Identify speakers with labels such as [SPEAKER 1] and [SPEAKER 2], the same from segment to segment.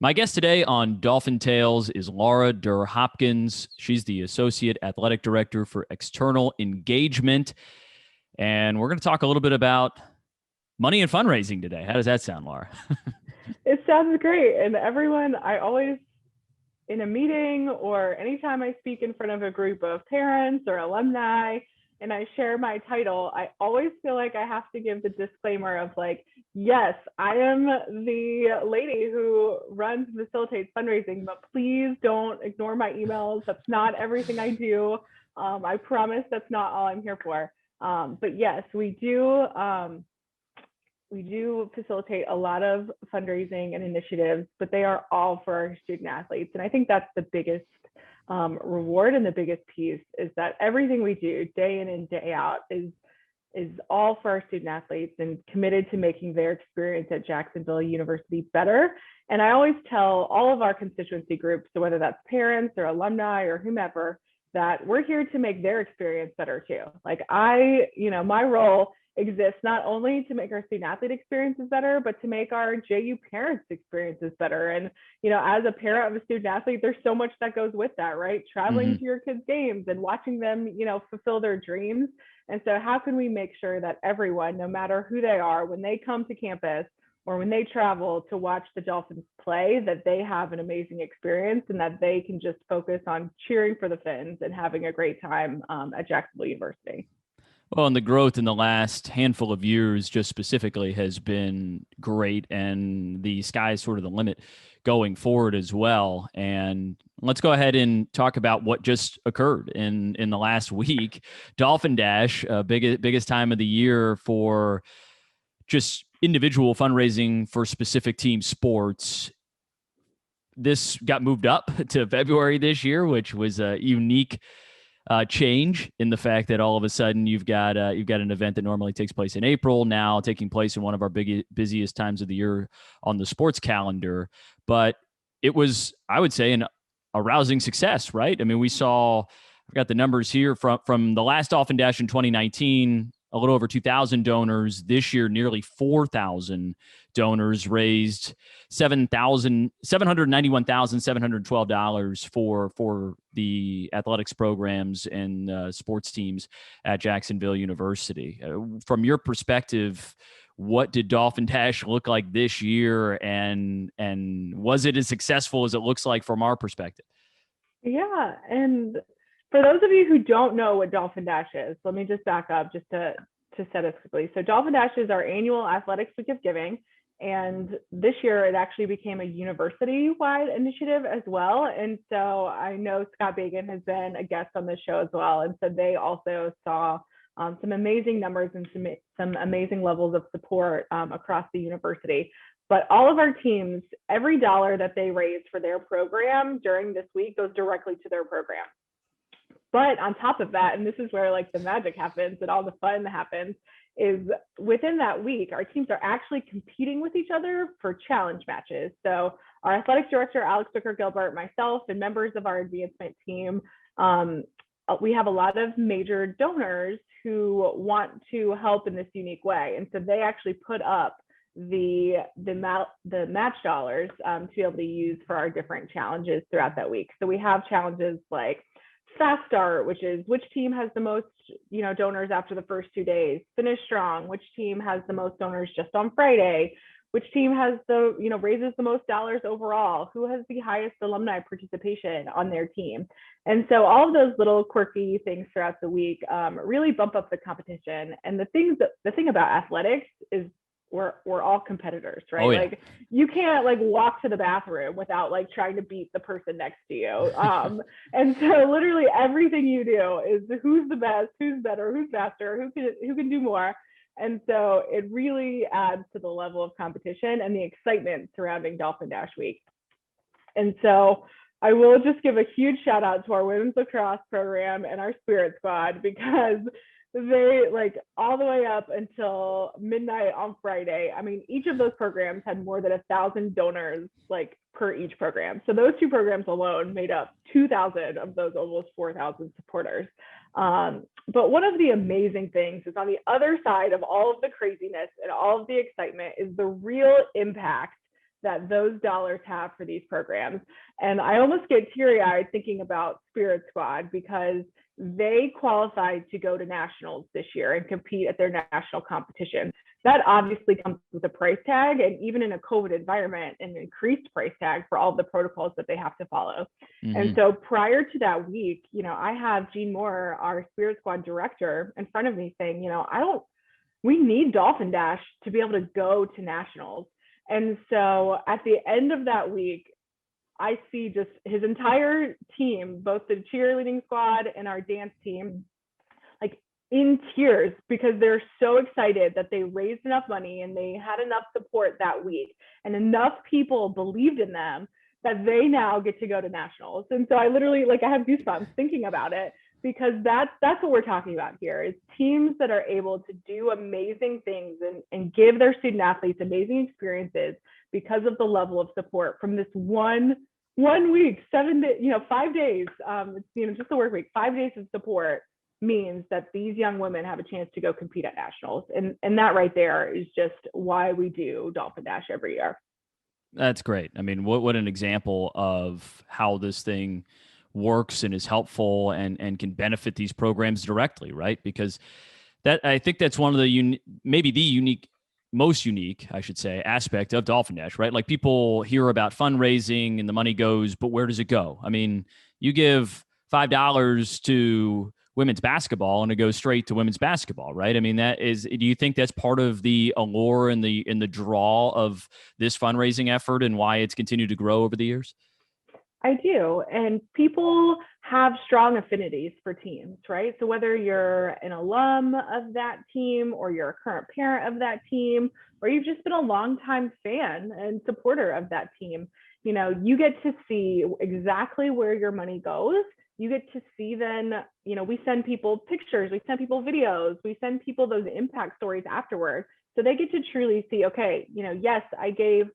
[SPEAKER 1] My guest today on Dolphin Tales is Laura Der Hopkins. She's the Associate Athletic Director for External Engagement. And we're going to talk a little bit about money and fundraising today. How does that sound, Laura?
[SPEAKER 2] It sounds great. And everyone, I always, in a meeting or anytime I speak in front of a group of parents or alumni and I share my title, I always feel like I have to give the disclaimer of like, yes, I am the lady who runs and facilitates fundraising, but please don't ignore my emails. That's not everything I do. I promise that's not all I'm here for. But yes, we do facilitate a lot of fundraising and initiatives, but they are all for our student athletes. And I think that's the biggest reward and the biggest piece is that everything we do day in and day out is all for our student athletes and committed to making their experience at Jacksonville University better. And I always tell all of our constituency groups, so whether that's parents or alumni or whomever, that we're here to make their experience better too. Like my role exists not only to make our student athlete experiences better, but to make our JU parents experiences better. And, as a parent of a student athlete, there's so much that goes with that, right? Traveling to your kids' games and watching them, fulfill their dreams. And so how can we make sure that everyone, no matter who they are, when they come to campus or when they travel to watch the Dolphins play, that they have an amazing experience and that they can just focus on cheering for the Fins and having a great time at Jacksonville University.
[SPEAKER 1] Well, and the growth in the last handful of years, just specifically, has been great, and the sky is sort of the limit going forward as well. And let's go ahead and talk about what just occurred in the last week. Dolphin Dash, biggest time of the year for just individual fundraising for specific team sports. This got moved up to February this year, which was a unique change in the fact that all of a sudden you've got an event that normally takes place in April now taking place in one of our busiest times of the year on the sports calendar. But it was, I would say, a rousing success, right? I mean, I've got the numbers here from the last Dolphin Dash in 2019, a little over 2,000 donors. This year, nearly 4,000 donors, raised $791,712 for the athletics programs and sports teams at Jacksonville University. From your perspective, what did Dolphin Dash look like this year, and was it as successful as it looks like from our perspective?
[SPEAKER 2] Yeah, and for those of you who don't know what Dolphin Dash is, let me just back up just to set us quickly. So Dolphin Dash is our annual athletics week of giving. And this year it actually became a university-wide initiative as well. And so I know Scott Bagan has been a guest on this show as well. And so they also saw some amazing numbers and some amazing levels of support across the university. But all of our teams, every dollar that they raise for their program during this week goes directly to their program. But on top of that, and this is where like the magic happens and all the fun happens, is within that week, our teams are actually competing with each other for challenge matches. So our athletic director, Alex Wicker-Gilbert, myself, and members of our advancement team, we have a lot of major donors who want to help in this unique way. And so they actually put up the match dollars to be able to use for our different challenges throughout that week. So we have challenges like Fast Start, which is which team has the most donors after the first 2 days. Finish Strong, which team has the most donors just on Friday. Which team has the raises the most dollars overall. Who has the highest alumni participation on their team. And so all of those little quirky things throughout the week really bump up the competition. And the thing about athletics is we're all competitors, right?
[SPEAKER 1] Oh, yeah.
[SPEAKER 2] Like you can't like walk to the bathroom without like trying to beat the person next to you. And so literally everything you do is who's the best, who's better, who's faster, who can do more. And so it really adds to the level of competition and the excitement surrounding Dolphin Dash Week. And so I will just give a huge shout out to our women's lacrosse program and our spirit squad, because they like all the way up until midnight on Friday. I mean, each of those programs had more than 1,000 donors like per each program. So those two programs alone made up 2,000 of those almost 4,000 supporters. But one of the amazing things is on the other side of all of the craziness and all of the excitement is the real impact that those dollars have for these programs. And I almost get teary-eyed thinking about Spirit Squad because they qualified to go to nationals this year and compete at their national competition. That obviously comes with a price tag, and even in a COVID environment, an increased price tag for all the protocols that they have to follow. Mm-hmm. And so prior to that week, I have Jean Moore, our Spirit Squad director, in front of me saying, we need Dolphin Dash to be able to go to nationals. And so at the end of that week, I see just his entire team, both the cheerleading squad and our dance team, like in tears because they're so excited that they raised enough money and they had enough support that week and enough people believed in them that they now get to go to nationals. And so I literally, I have goosebumps thinking about it because that's what we're talking about here is teams that are able to do amazing things and give their student athletes amazing experiences because of the level of support from this one week, 7 days, 5 days, just the work week, 5 days of support means that these young women have a chance to go compete at nationals. And that right there is just why we do Dolphin Dash every year.
[SPEAKER 1] That's great. I mean, what an example of how this thing works and is helpful and can benefit these programs directly, right? Because I think that's one of the maybe the most unique, I should say, aspect of Dolphin Dash, right? Like people hear about fundraising and the money goes, but where does it go? I mean, you give $5 to women's basketball and it goes straight to women's basketball, right? I mean, do you think that's part of the allure and the draw of this fundraising effort and why it's continued to grow over the years?
[SPEAKER 2] I do. And people have strong affinities for teams, right? So whether you're an alum of that team or you're a current parent of that team, or you've just been a longtime fan and supporter of that team, you get to see exactly where your money goes. You get to see then, we send people pictures, we send people videos, we send people those impact stories afterwards. So they get to truly see, okay, yes, I gave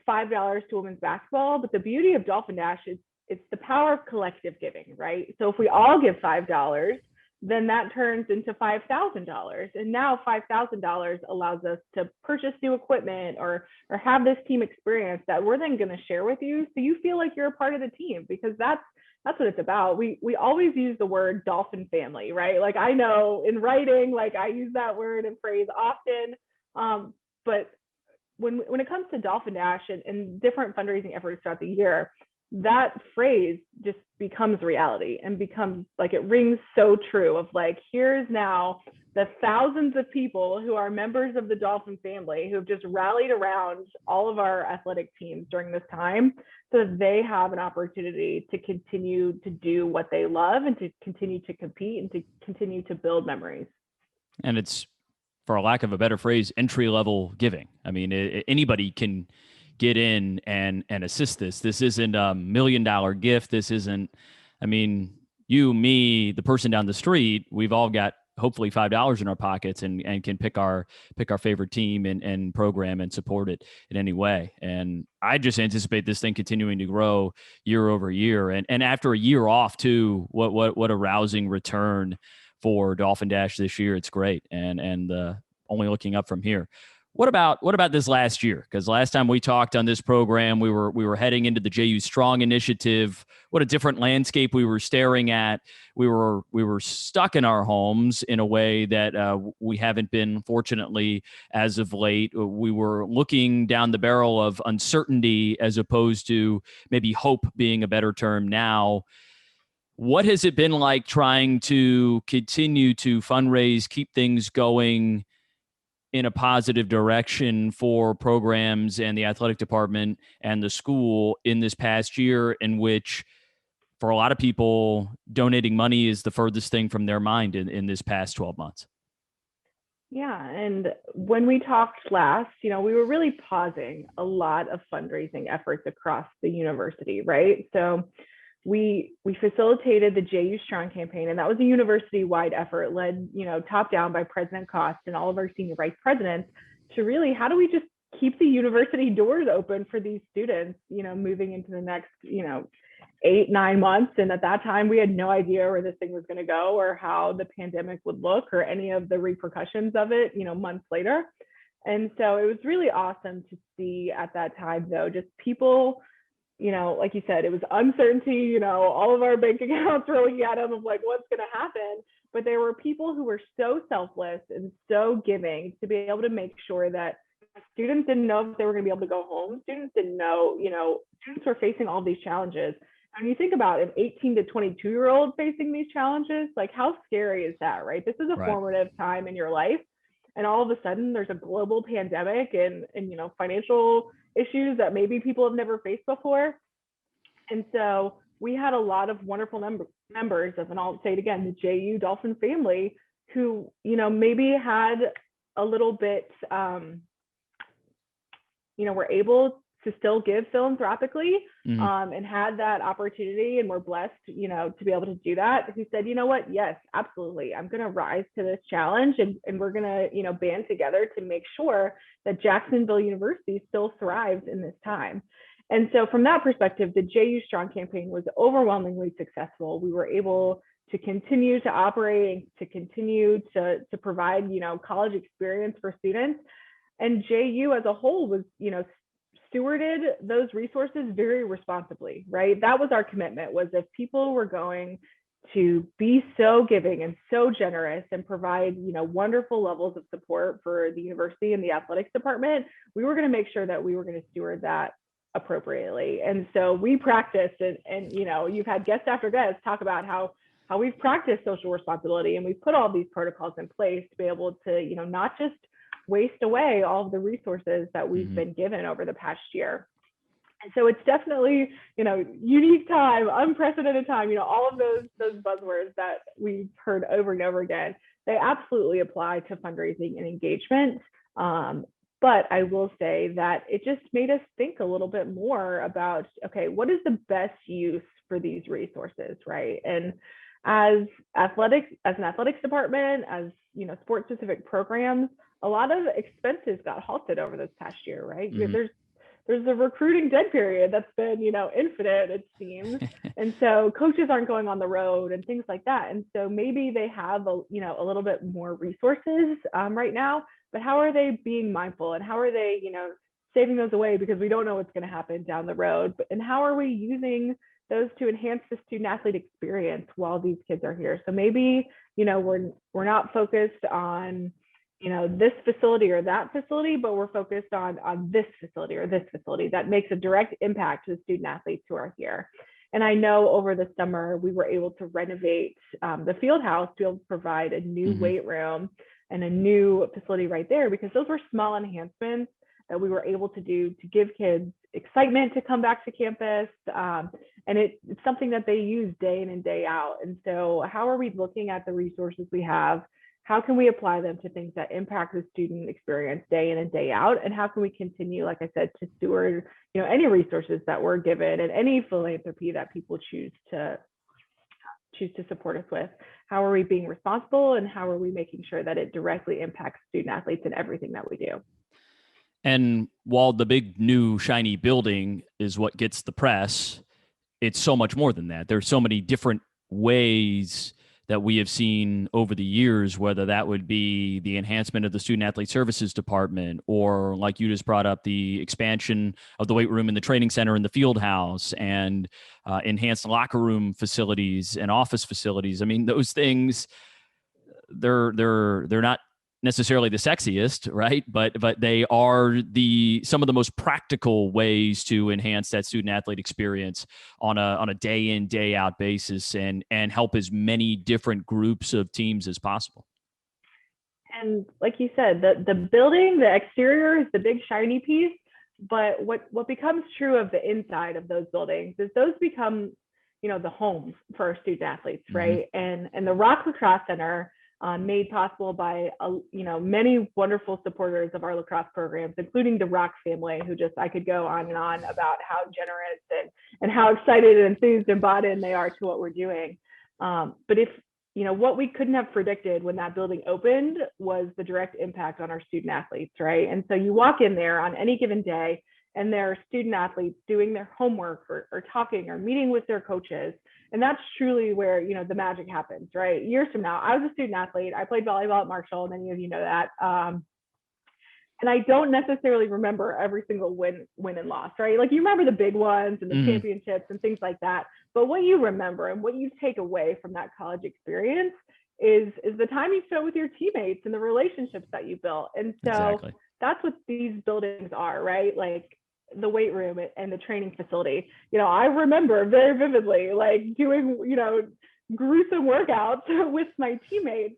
[SPEAKER 2] $5 to women's basketball, but the beauty of Dolphin Dash is it's the power of collective giving, right? So if we all give $5, then that turns into $5,000. And now $5,000 allows us to purchase new equipment or have this team experience that we're then going to share with you. So you feel like you're a part of the team because that's what it's about. We always use the word dolphin family, right? Like I know in writing, I use that word and phrase often, but when it comes to Dolphin Dash and different fundraising efforts throughout the year, that phrase just becomes reality and becomes it rings so true of here's now the thousands of people who are members of the Dolphin family who have just rallied around all of our athletic teams during this time so that they have an opportunity to continue to do what they love and to continue to compete and to continue to build memories.
[SPEAKER 1] And it's, for a lack of a better phrase, entry-level giving. I mean, anybody can get in and assist this. This isn't a $1 million gift. This isn't, I mean, you, me, the person down the street, we've all got hopefully $5 in our pockets and can pick our favorite team and program and support it in any way. And I just anticipate this thing continuing to grow year over year. And after a year off too, what a rousing return for Dolphin Dash this year. It's great. And only looking up from here. What about this last year? Because last time we talked on this program, we were heading into the JU Strong initiative. What a different landscape we were staring at. We were stuck in our homes in a way that we haven't been, fortunately, as of late. We were looking down the barrel of uncertainty as opposed to maybe hope being a better term now. What has it been like trying to continue to fundraise, keep things going in a positive direction for programs and the athletic department and the school in this past year, in which for a lot of people, donating money is the furthest thing from their mind in this past 12 months?
[SPEAKER 2] Yeah. And when we talked last, we were really pausing a lot of fundraising efforts across the university, right? So we facilitated the JU Strong campaign, and that was a university-wide effort led, top down by President Cost and all of our senior vice presidents to really, how do we just keep the university doors open for these students, moving into the next, 8-9 months. And at that time, we had no idea where this thing was going to go or how the pandemic would look or any of the repercussions of it, months later. And so it was really awesome to see at that time, though, just people, like you said, it was uncertainty, all of our bank accounts were looking at them of like, what's going to happen? But there were people who were so selfless and so giving to be able to make sure that students didn't know if they were going to be able to go home. Students didn't know, students were facing all these challenges. And you think about an 18 to 22-year-old facing these challenges, like how scary is that, right? This is a formative time in your life. And all of a sudden there's a global pandemic and financial issues that maybe people have never faced before. And so we had a lot of wonderful members of, and I'll say it again, the JU Dolphin family who, maybe had a little bit, were able to still give philanthropically, and had that opportunity and were blessed, to be able to do that, who said, you know what, yes, absolutely, I'm going to rise to this challenge, and we're going to, band together to make sure that Jacksonville University still thrives in this time. And so from that perspective, the JU Strong campaign was overwhelmingly successful. We were able to continue to operate, to continue to provide, college experience for students. And JU as a whole was, stewarded those resources very responsibly, right? That was our commitment, was if people were going to be so giving and so generous and provide, wonderful levels of support for the university and the athletics department, we were going to make sure that we were going to steward that appropriately. And so we practiced, and you've had guest after guest talk about how we've practiced social responsibility, and we've put all these protocols in place to be able to, not just waste away all of the resources that we've been given over the past year. And so it's definitely, unique time, unprecedented time, all of those buzzwords that we've heard over and over again, they absolutely apply to fundraising and engagement. But I will say that it just made us think a little bit more about, okay, what is the best use for these resources, right? And as an athletics department, as sports specific programs, a lot of expenses got halted over this past year, right? There's a recruiting dead period that's been, infinite, it seems. And so coaches aren't going on the road and things like that. And so maybe they have a little bit more resources right now, but how are they being mindful, and how are they, saving those away, because we don't know what's going to happen down the road, and how are we using those to enhance the student athlete experience while these kids are here? So maybe, we're not focused on, this facility or that facility, but we're focused on this facility or this facility that makes a direct impact to the student athletes who are here. And I know over the summer, we were able to renovate the field house to be able to provide a new weight room and a new facility right there, because those were small enhancements that we were able to do to give kids excitement to come back to campus. And it's something that they use day in and day out. And so how are we looking at the resources we have? How can we apply them to things that impact the student experience day in and day out? And how can we continue, like I said, to steward, any resources that we're given and any philanthropy that people choose to support us with? How are we being responsible, and how are we making sure that it directly impacts student athletes in everything that we do?
[SPEAKER 1] And while the big new shiny building is what gets the press, it's so much more than that. There's so many different ways that we have seen over the years, whether that would be the enhancement of the student athlete services department, or like you just brought up, the expansion of the weight room in the training center in the field house, and enhanced locker room facilities and office facilities. I mean, those things, they're not necessarily the sexiest, right? But they are some of the most practical ways to enhance that student athlete experience on a day in, day out basis, and help as many different groups of teams as possible.
[SPEAKER 2] And like you said, the building, the exterior is the big shiny piece, but what becomes true of the inside of those buildings is those become, the homes for our student athletes, right? And the Rock Lacrosse Center, made possible by many wonderful supporters of our lacrosse programs, including the Rock family, who I could go on and on about how generous and how excited and enthused and bought in they are to what we're doing. But if what we couldn't have predicted when that building opened was the direct impact on our student athletes, right? And so you walk in there on any given day, and there are student athletes doing their homework or talking or meeting with their coaches. And that's truly where, the magic happens, right? Years from now, I was a student athlete. I played volleyball at Marshall. Many of you know that. And I don't necessarily remember every single win and loss, right? Like you remember the big ones and the championships and things like that. But what you remember and what you take away from that college experience is the time you spent with your teammates and the relationships that you built. And so that's what these buildings are, right? Like the weight room and the training facility. I remember very vividly, like doing, gruesome workouts with my teammates.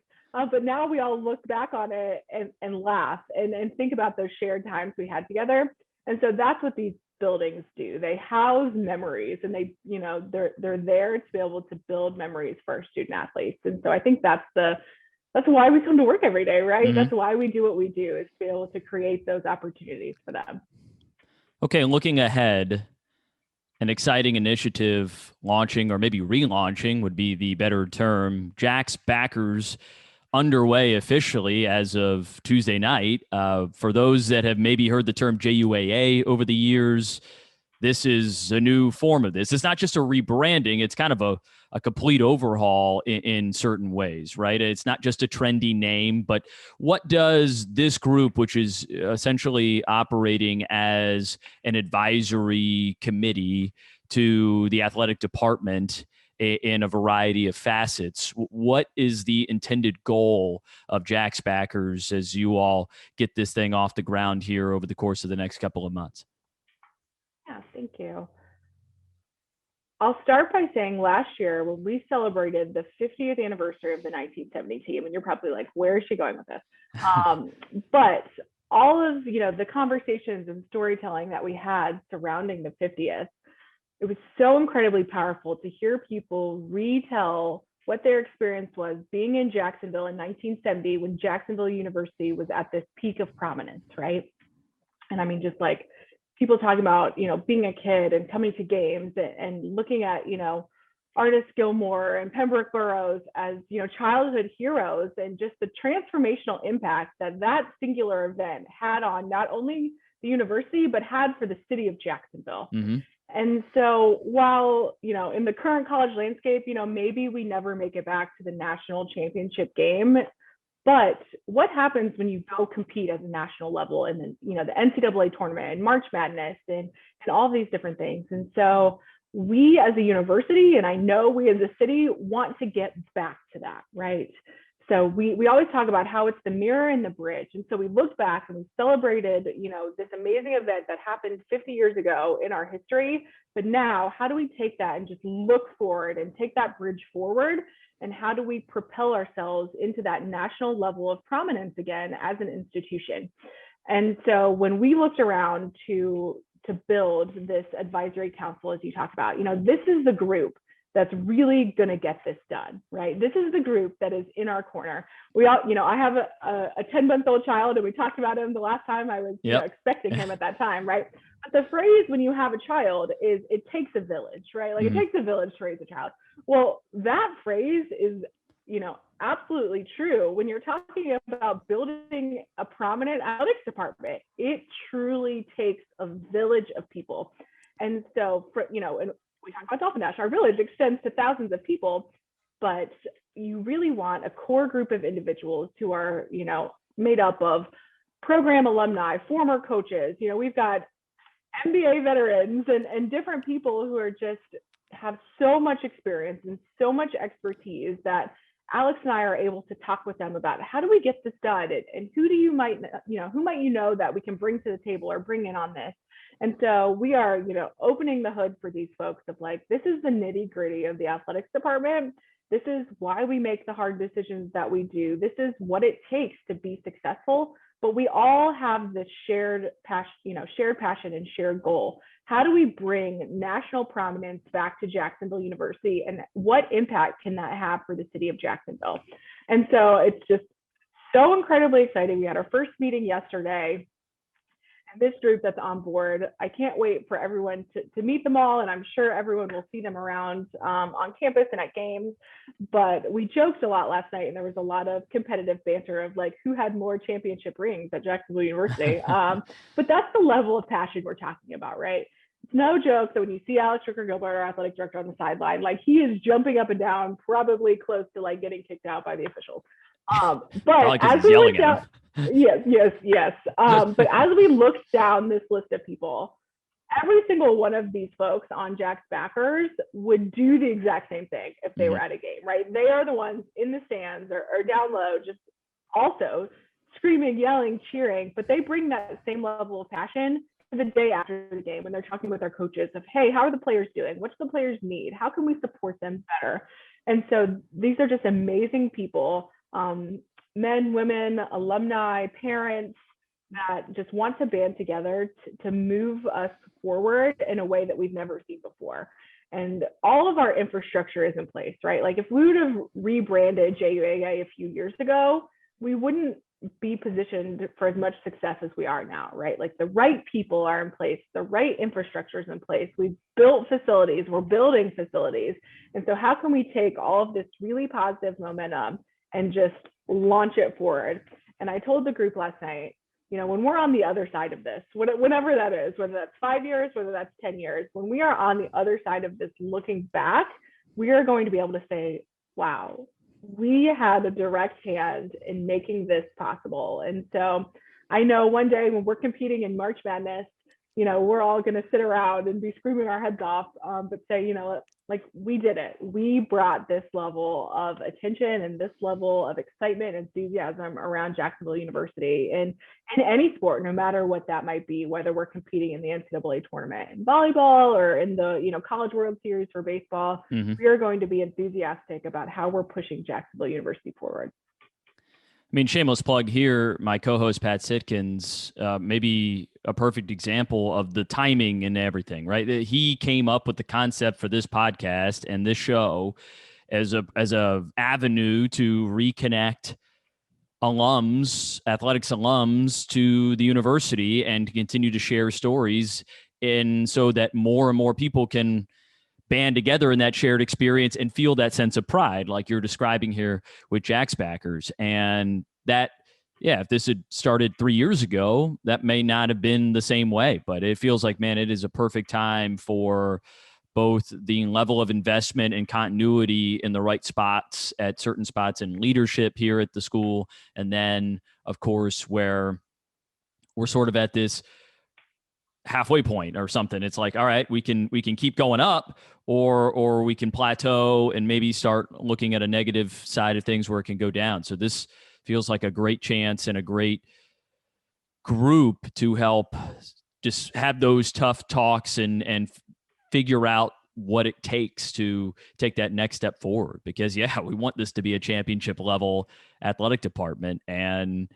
[SPEAKER 2] But now we all look back on it and laugh and think about those shared times we had together. And so that's what these buildings do. They house memories, and they're there to be able to build memories for our student athletes. And so I think that's why we come to work every day, right? That's why we do what we do, is to be able to create those opportunities for them.
[SPEAKER 1] Okay, looking ahead, an exciting initiative launching, or maybe relaunching would be the better term, JAX Backers, underway officially as of Tuesday night. For those that have maybe heard the term JUAA over the years, this is a new form of this. It's not just a rebranding. It's kind of a complete overhaul in certain ways, right? It's not just a trendy name, but what does this group, which is essentially operating as an advisory committee to the athletic department in a variety of facets, what is the intended goal of JAX Backers as you all get this thing off the ground here over the course of the next couple of months?
[SPEAKER 2] Yeah, thank you. I'll start by saying last year when we celebrated the 50th anniversary of the 1970 team, and you're probably like, where is she going with this? But all of the conversations and storytelling that we had surrounding the 50th, it was so incredibly powerful to hear people retell what their experience was being in Jacksonville in 1970 when Jacksonville University was at this peak of prominence, right? And I mean, just like people talking about, being a kid and coming to games and looking at, Artis Gilmore and Pembroke Burroughs as, childhood heroes, and just the transformational impact that singular event had on not only the university, but had for the city of Jacksonville. And so while, in the current college landscape, maybe we never make it back to the national championship game, but what happens when you go compete at the national level and then, the NCAA tournament and March Madness and all these different things. And so we as a university, and I know we as a city, want to get back to that, right? So we always talk about how it's the mirror and the bridge. And so we looked back and we celebrated, this amazing event that happened 50 years ago in our history. But now, how do we take that and just look forward and take that bridge forward? And how do we propel ourselves into that national level of prominence again as an institution? And so when we looked around to build this advisory council, as you talked about, this is the group that's really going to get this done, right? This is the group that is in our corner. We all, I have a 10-month-old child, and we talked about him the last time I was expecting him at that time, right? But the phrase when you have a child is it takes a village, right? Like it takes a village to raise a child. Well, that phrase is, absolutely true. When you're talking about building a prominent athletics department, it truly takes a village of people. And so, and we talk about Dolphin Dash, our village extends to thousands of people, but you really want a core group of individuals who are, made up of program alumni, former coaches. We've got NBA veterans and different people who are just have so much experience and so much expertise that Alex and I are able to talk with them about how do we get this done, and who might that we can bring to the table or bring in on this. And so we are, opening the hood for these folks of like, this is the nitty gritty of the athletics department. This is why we make the hard decisions that we do. This is what it takes to be successful. But we all have this shared passion and shared goal. How do we bring national prominence back to Jacksonville University, and what impact can that have for the city of Jacksonville? And so it's just so incredibly exciting. We had our first meeting yesterday. This group that's on board, I can't wait for everyone to meet them all, and I'm sure everyone will see them around on campus and at games. But we joked a lot last night, and there was a lot of competitive banter of like who had more championship rings at Jacksonville University. But that's the level of passion we're talking about, right? It's no joke that when you see Alex Ricker-Gilbert, our athletic director, on the sideline, like he is jumping up and down, probably close to like getting kicked out by the officials. But as we went down, Yes. But as we looked down this list of people, every single one of these folks on JAX Backers would do the exact same thing if they were at a game, right? They are the ones in the stands or down low, just also screaming, yelling, cheering, but they bring that same level of passion to the day after the game when they're talking with their coaches of, hey, how are the players doing? What do the players need? How can we support them better? And so these are just amazing people, men, women, alumni, parents, that just want to band together to move us forward in a way that we've never seen before. And all of our infrastructure is in place, right? Like if we would have rebranded JUAA a few years ago, we wouldn't be positioned for as much success as we are now, right? Like the right people are in place, the right infrastructure is in place. We've built facilities, we're building facilities. And so how can we take all of this really positive momentum and just launch it forward? And I told the group last night, when we're on the other side of this, whatever that is, whether that's 5 years, whether that's 10 years, when we are on the other side of this looking back, we are going to be able to say, wow, we had a direct hand in making this possible. And so I know one day when we're competing in March Madness, we're all going to sit around and be screaming our heads off, but say, like we did it. We brought this level of attention and this level of excitement and enthusiasm around Jacksonville University in any sport, no matter what that might be, whether we're competing in the NCAA tournament in volleyball or in the College World Series for baseball. We are going to be enthusiastic about how we're pushing Jacksonville University forward.
[SPEAKER 1] I mean, shameless plug here, my co-host Pat Sitkins, maybe a perfect example of the timing and everything, right? He came up with the concept for this podcast and this show as a avenue to reconnect athletics alums to the university and to continue to share stories, and so that more and more people can band together in that shared experience and feel that sense of pride, like you're describing here with JAX Backers. And that, if this had started 3 years ago, that may not have been the same way, but it feels like, man, it is a perfect time for both the level of investment and continuity in the right spots at certain spots in leadership here at the school. And then, of course, where we're sort of at this halfway point or something. It's like, all right, we can keep going up, or we can plateau and maybe start looking at a negative side of things where it can go down. So this feels like a great chance and a great group to help just have those tough talks and figure out what it takes to take that next step forward. Because we want this to be a championship level athletic department, and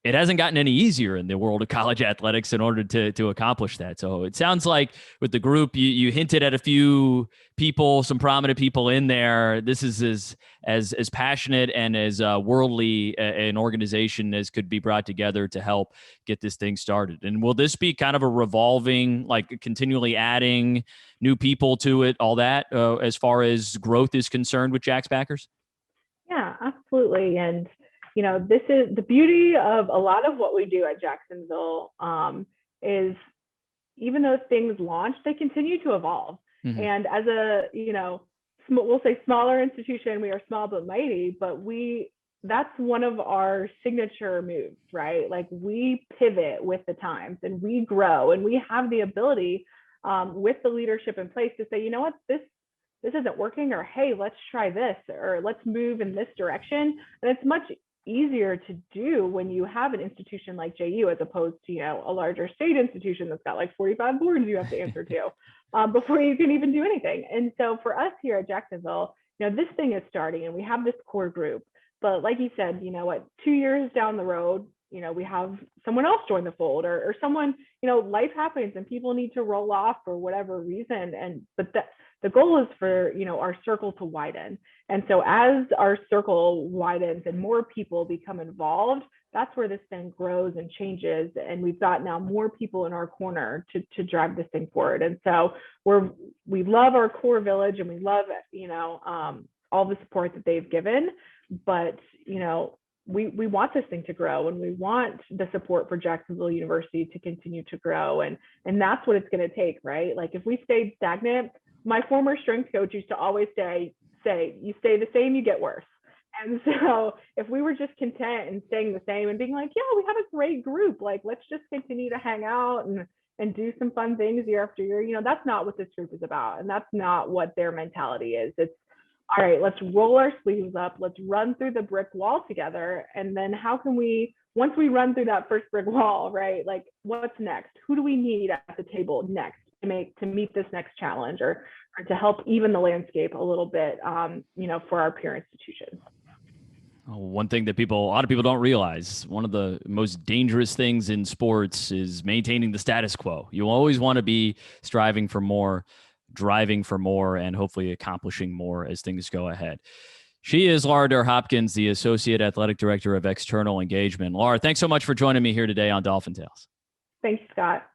[SPEAKER 1] it hasn't gotten any easier in the world of college athletics in order to accomplish that. So it sounds like with the group, you hinted at a few people, some prominent people in there. This is as passionate and as worldly an organization as could be brought together to help get this thing started. And will this be kind of a revolving, like continually adding new people to it, all that, as far as growth is concerned with JAX Backers?
[SPEAKER 2] Yeah, absolutely. And this is the beauty of a lot of what we do at Jacksonville, is even though things launch, they continue to evolve. And as a, we'll say smaller institution, we are small but mighty, but that's one of our signature moves, right? Like we pivot with the times and we grow, and we have the ability with the leadership in place to say, you know what, this isn't working, or hey, let's try this, or let's move in this direction. And it's much easier to do when you have an institution like JU as opposed to a larger state institution that's got like 45 boards you have to answer to before you can even do anything. And so for us here at Jacksonville, this thing is starting and we have this core group, but like you said, 2 years down the road, we have someone else join the fold, or someone, life happens and people need to roll off for whatever reason. But the goal is for, our circle to widen. And so as our circle widens and more people become involved, that's where this thing grows and changes. And we've got now more people in our corner to drive this thing forward. And so we love our core village, and we love, all the support that they've given, but, we want this thing to grow, and we want the support for Jacksonville University to continue to grow. And that's what it's going to take, right? Like if we stayed stagnant, my former strength coach used to always say, you stay the same, you get worse. And so if we were just content and staying the same and being like, yeah, we have a great group, like let's just continue to hang out and do some fun things year after year, that's not what this group is about. And that's not what their mentality is. It's all right, let's roll our sleeves up, let's run through the brick wall together. And then how can we, once we run through that first brick wall, right? Like what's next? Who do we need at the table next to meet this next challenge or to help even the landscape a little bit, for our peer institutions.
[SPEAKER 1] One thing that a lot of people don't realize, one of the most dangerous things in sports is maintaining the status quo. You always want to be striving for more, driving for more, and hopefully accomplishing more as things go ahead. She is Laura Der Hopkins, the Associate Athletic Director of External Engagement. Laura, thanks so much for joining me here today on Dolphin Tales.
[SPEAKER 2] Thanks, Scott.